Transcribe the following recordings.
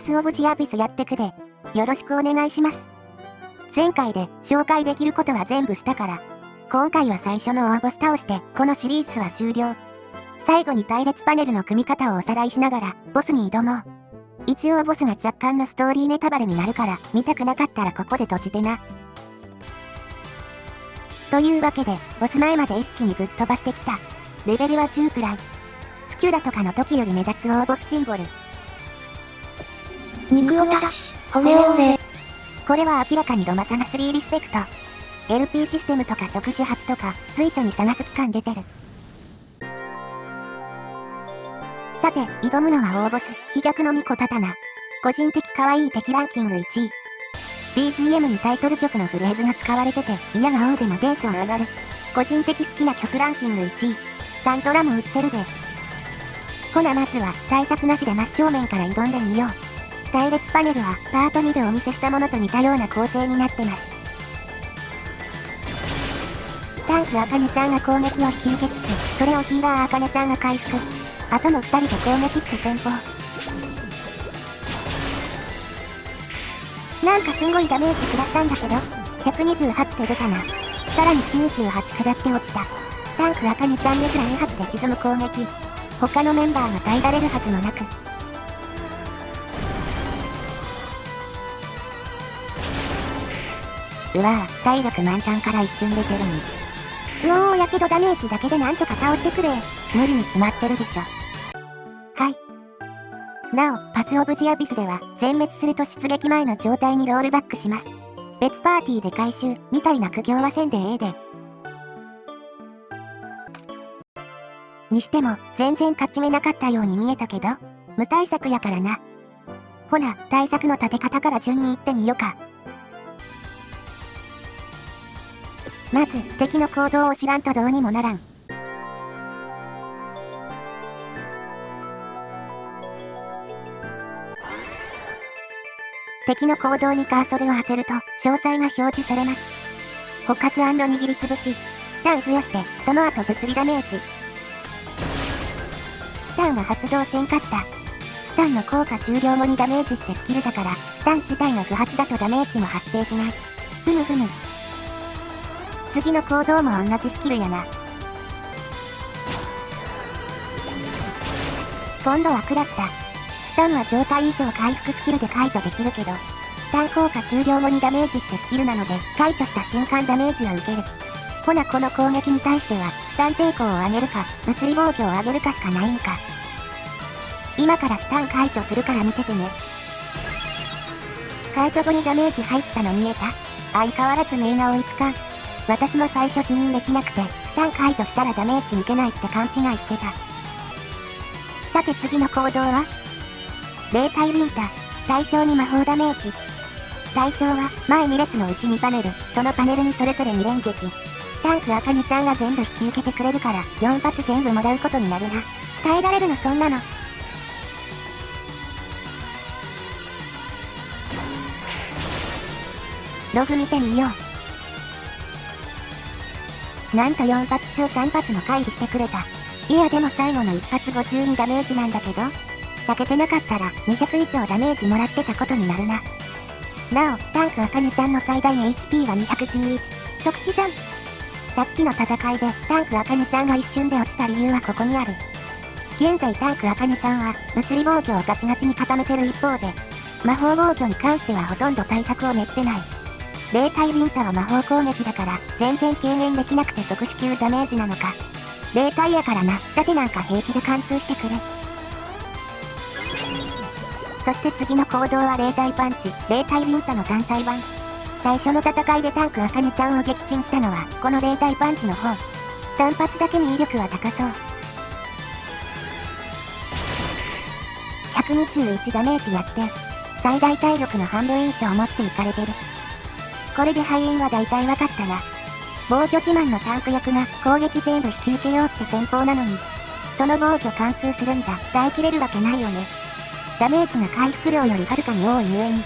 パスオブジアビスやってくで、よろしくお願いします。前回で紹介できることは全部したから、今回は最初の大ボス倒してこのシリーズは終了。最後に隊列パネルの組み方をおさらいしながらボスに挑もう。一応ボスが若干のストーリーネタバレになるから見たくなかったらここで閉じてな。というわけでボス前まで一気にぶっ飛ばしてきた。レベルは10くらい。スキュラとかの時より目立つ大ボスシンボル。肉を垂らし、骨を折れ。これは明らかにロマサガ3リスペクト。LP システムとか触手8とか随所に探す期間出てる。さて、挑むのは大ボス、飛脚の巫女タタナ。個人的可愛い敵ランキング1位。BGM にタイトル曲のフレーズが使われてて、嫌が王でもテンション上がる。個人的好きな曲ランキング1位。サントラも売ってるで。ほなまずは、対策なしで真正面から挑んでみよう。隊列パネルは、パート2でお見せしたものと似たような構成になってます。タンクアカネちゃんが攻撃を引き受けつつ、それをヒーラーアカネちゃんが回復。あとの2人で攻撃って戦法。なんかすんごいダメージ食らったんだけど、128で出たな。さらに98食らって落ちた。タンクアカネちゃんですら2発で沈む攻撃。他のメンバーが耐えられるはずもなく。うわぁ、体力満タンから一瞬でゼロに。うおー、やけどダメージだけでなんとか倒してくれ。無理に決まってるでしょ。はい。なお、パスオブジアビスでは、全滅すると出撃前の状態にロールバックします。別パーティーで回収、みたいな苦行はせんでええで。にしても、全然勝ち目なかったように見えたけど、無対策やからな。ほな、対策の立て方から順に行ってみよか。まず、敵の行動を知らんとどうにもならん。敵の行動にカーソルを当てると、詳細が表示されます。捕獲&握りつぶし、スタン付与して、その後物理ダメージ。スタンが発動せんかった。スタンの効果終了後にダメージってスキルだから、スタン自体が不発だとダメージも発生しない。ふむふむ。次の行動も同じスキルやな。今度は食らった。スタンは状態以上回復スキルで解除できるけど、スタン効果終了後にダメージってスキルなので、解除した瞬間ダメージは受ける。ほなこの攻撃に対しては、スタン抵抗を上げるか、物理防御を上げるかしかないんか。今からスタン解除するから見ててね。解除後にダメージ入ったの見えた？相変わらず目が追いつかん。私も最初視認できなくて、スタン解除したらダメージ受けないって勘違いしてた。さて次の行動は？霊体ビンタ。対象に魔法ダメージ。対象は、前2列のうち2パネル、そのパネルにそれぞれ2連撃。タンクアカネちゃんが全部引き受けてくれるから、4発全部もらうことになるな。耐えられるのそんなの。ログ見てみよう。なんと4発中3発の回避してくれた。いやでも最後の1発52ダメージなんだけど、避けてなかったら200以上ダメージもらってたことになるな。なお、タンクアカネちゃんの最大 HP は211。即死じゃん。さっきの戦いでタンクアカネちゃんが一瞬で落ちた理由はここにある。現在タンクアカネちゃんは物理防御をガチガチに固めてる一方で、魔法防御に関してはほとんど対策を練ってない。霊体ビンタは魔法攻撃だから全然軽減できなくて即死級ダメージなのか。霊体やからな、盾なんか平気で貫通してくれ。そして次の行動は霊体パンチ、霊体ビンタの単体版。最初の戦いでタンクアカネちゃんを撃沈したのは、この霊体パンチの方。単発だけに威力は高そう。121ダメージやって、最大体力の半分以上持っていかれてる。これで敗因は大体わかったな。防御自慢のタンク役が攻撃全部引き受けようって戦法なのに、その防御貫通するんじゃ耐えきれるわけないよね。ダメージが回復量よりはるかに多い上に、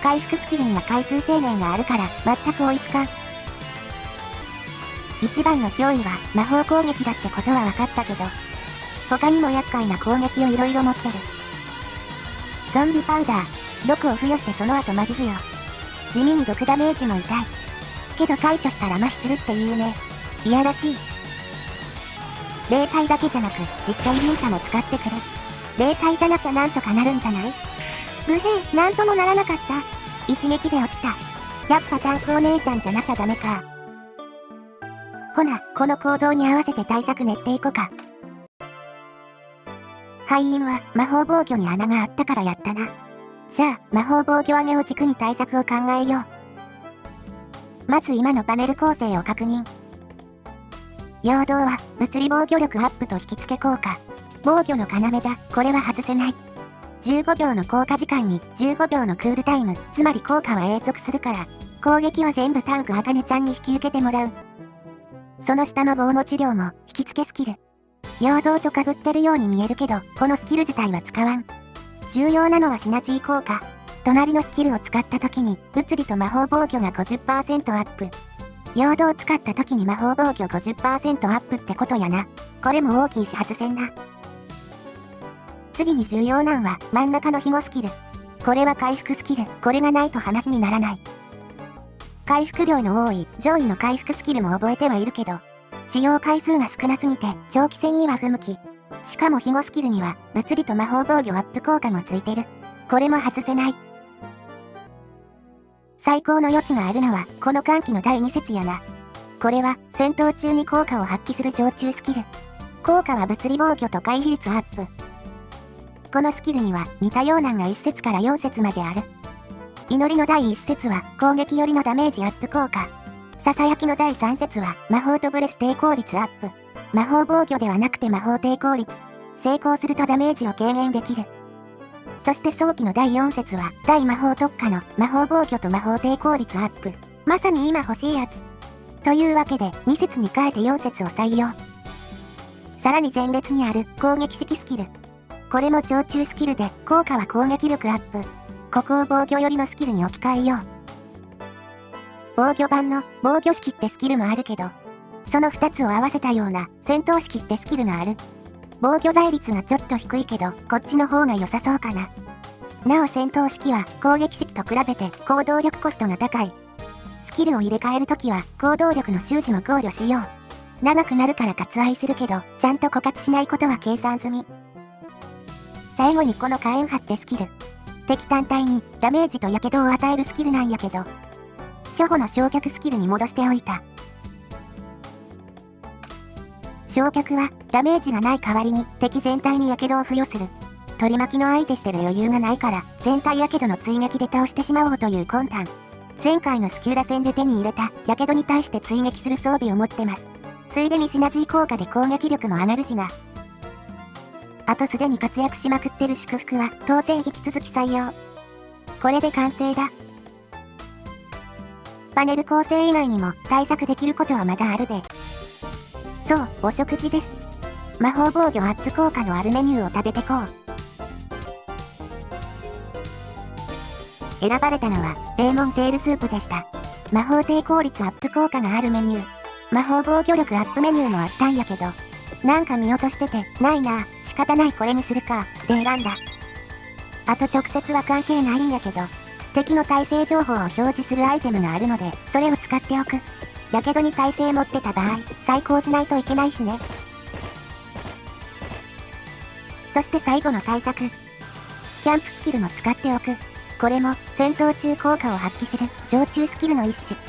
回復スキルには回数制限があるから全く追いつかん。一番の脅威は魔法攻撃だってことは分かったけど、他にも厄介な攻撃をいろいろ持ってる。ゾンビパウダー。毒を付与してその後麻痺付与。地味に毒ダメージも痛い。けど解除したら麻痺するって言うね。いやらしい。霊体だけじゃなく、実体リンタも使ってくれ。霊体じゃなきゃなんとかなるんじゃない？無変、なんともならなかった。一撃で落ちた。やっぱタンクお姉ちゃんじゃなきゃダメか。ほな、この行動に合わせて対策練っていこか。敗因は魔法防御に穴があったからやったな。じゃあ、魔法防御上げを軸に対策を考えよう。まず今のパネル構成を確認。陽動は物理防御力アップと引き付け効果。防御の要だ、これは外せない。15秒の効果時間に15秒のクールタイム、つまり効果は永続するから、攻撃は全部タンクあかねちゃんに引き受けてもらう。その下の防護治療も引き付けスキル。陽動と被ってるように見えるけど、このスキル自体は使わん。重要なのはシナジー効果。隣のスキルを使った時に、物理と魔法防御が 50% アップ。陽動を使った時に魔法防御 50% アップってことやな。これも大きいし外せんな。次に重要なんは真ん中の紐スキル。これは回復スキル。これがないと話にならない。回復量の多い上位の回復スキルも覚えてはいるけど、使用回数が少なすぎて長期戦には不向き。しかも紐スキルには物理と魔法防御アップ効果もついてる。これも外せない。最高の余地があるのはこの歓喜の第2節やな。これは戦闘中に効果を発揮する常駐スキル。効果は物理防御と回避率アップ。このスキルには似たようなんが1節から4節まである。祈りの第1節は攻撃よりのダメージアップ効果。ささやきの第3節は魔法とブレス抵抗率アップ。魔法防御ではなくて魔法抵抗率。成功するとダメージを軽減できる。そして早期の第4節は大魔法特化の魔法防御と魔法抵抗率アップ。まさに今欲しいやつ。というわけで2節に変えて4節を採用。さらに前列にある攻撃式スキル。これも常駐スキルで効果は攻撃力アップ。ここを防御寄りのスキルに置き換えよう。防御版の防御式ってスキルもあるけど、その2つを合わせたような戦闘式ってスキルがある。防御倍率がちょっと低いけど、こっちの方が良さそうかな。なお戦闘式は攻撃式と比べて行動力コストが高い。スキルを入れ替えるときは行動力の習字も考慮しよう。長くなるから割愛するけど、ちゃんと枯渇しないことは計算済み。最後にこの火炎波ってスキル。敵単体にダメージと火傷を与えるスキルなんやけど、初歩の焼却スキルに戻しておいた。焼却はダメージがない代わりに敵全体に火傷を付与する。取り巻きの相手してる余裕がないから全体火傷の追撃で倒してしまおうという魂胆。前回のスキューラ戦で手に入れた火傷に対して追撃する装備を持ってます。ついでにシナジー効果で攻撃力も上がるしな。あとすでに活躍しまくってる祝福は当然引き続き採用。これで完成だ。パネル構成以外にも対策できることはまだあるで。そう、お食事です。魔法防御アップ効果のあるメニューを食べてこう。選ばれたのはレーモンテールスープでした。魔法抵抗率アップ効果があるメニュー。魔法防御力アップメニューもあったんやけど、なんか見落としてて、ないなぁ、仕方ないこれにするか、で選んだ。あと直接は関係ないんやけど、敵の耐性情報を表示するアイテムがあるので、それを使っておく。やけどに耐性持ってた場合、再興しないといけないしね。そして最後の対策。キャンプスキルも使っておく。これも戦闘中効果を発揮する常駐スキルの一種。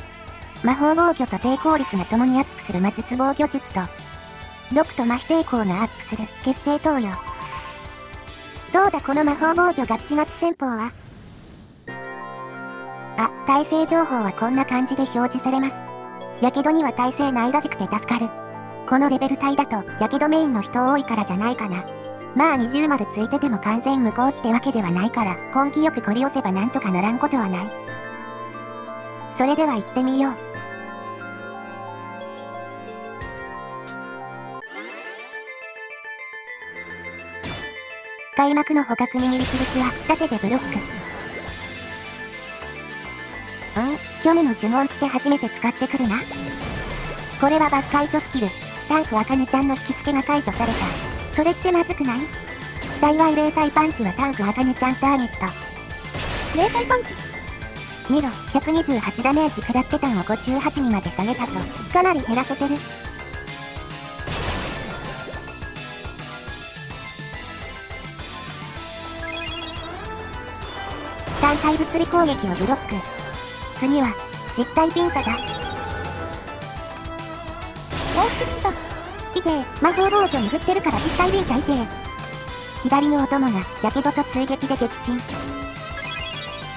魔法防御と抵抗率が共にアップする魔術防御術と、毒と麻痺抵抗がアップする結成投与。どうだこの魔法防御ガッチガチ戦法は。あ、耐性情報はこんな感じで表示されます。やけどには耐性ないらしくて助かる。このレベル帯だとやけどメインの人多いからじゃないかな。まあ20丸ついてても完全無効ってわけではないから根気よく取り寄せばなんとかならんことはない。それでは行ってみよう。開幕の捕獲握りつぶしは盾でブロック。虚無の呪文って初めて使ってくるな。これはバフ解除スキル。タンクあかねちゃんの引き付けが解除された。それってまずくない？幸い霊体パンチはタンク茜ちゃんターゲット。霊体パンチ。見ろ、128ダメージ食らってたんを58にまで下げたぞ。かなり減らせてる。単体物理攻撃をブロック。次は、実体ビンタだ。往復ビンタ。いてえ、魔法防御に振ってるから実体ビンタいてえ。左のお供が、やけどと追撃で撃沈。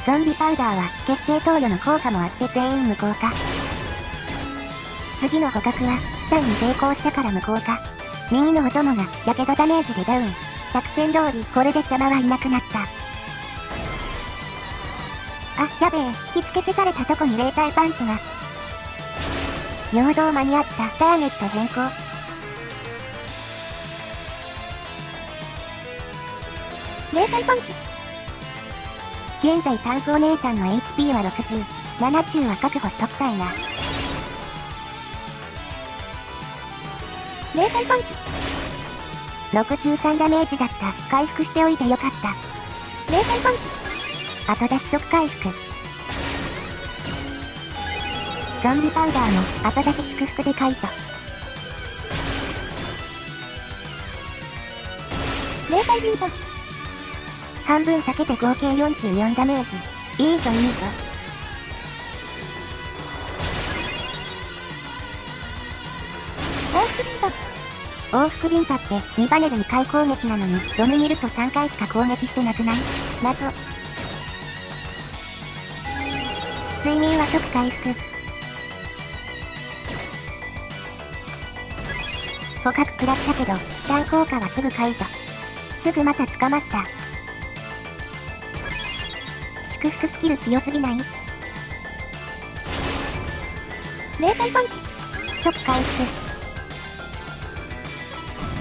ゾンビパウダーは、血清投与の効果もあって全員無効化。次の捕獲は、スタンに抵抗したから無効化。右のお供が、やけどダメージでダウン。作戦通り、これで邪魔はいなくなった。あ、やべえ、引きつけ消されたとこに霊体パンチが。陽動間に合った、ターゲット変更。霊体パンチ。現在タンクお姉ちゃんの HP は60、70は確保しときたいな。霊体パンチ。63ダメージだった。回復しておいてよかった。霊体パンチ。後出し即回復。ゾンビパウダーも後出し祝福で解除。霊体ビンタ。半分避けて合計44ダメージ。いいぞいいぞ。往復ビンタ。往復ビンタって2パネル2回攻撃なのに、ロム見ると3回しか攻撃してなくない？謎。睡眠は即回復。捕獲食らったけど、スタン効果はすぐ解除。すぐまた捕まった。祝福スキル強すぎない？霊体パンチ。即回復。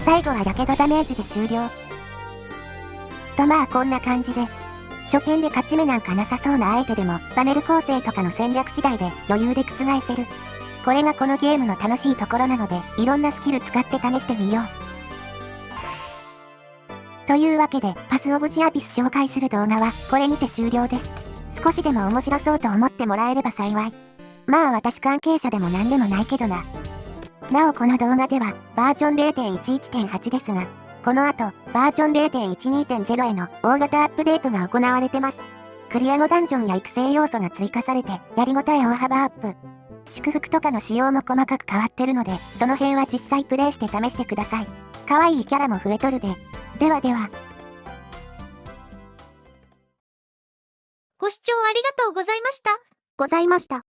最後はやけどダメージで終了。とまあこんな感じで。初戦で勝ち目なんかなさそうな相手でも、パネル構成とかの戦略次第で余裕で覆せる。これがこのゲームの楽しいところなので、いろんなスキル使って試してみよう。というわけで、パスオブジアビス紹介する動画はこれにて終了です。少しでも面白そうと思ってもらえれば幸い。まあ私関係者でも何でもないけどな。なおこの動画ではバージョン 0.11.8 ですが、この後バージョン 0.12.0 への大型アップデートが行われてます。クリア後ダンジョンや育成要素が追加されて、やりごたえ大幅アップ。祝福とかの仕様も細かく変わってるので、その辺は実際プレイして試してください。可愛いキャラも増えとるで。ではでは。ご視聴ありがとうございました。ございました。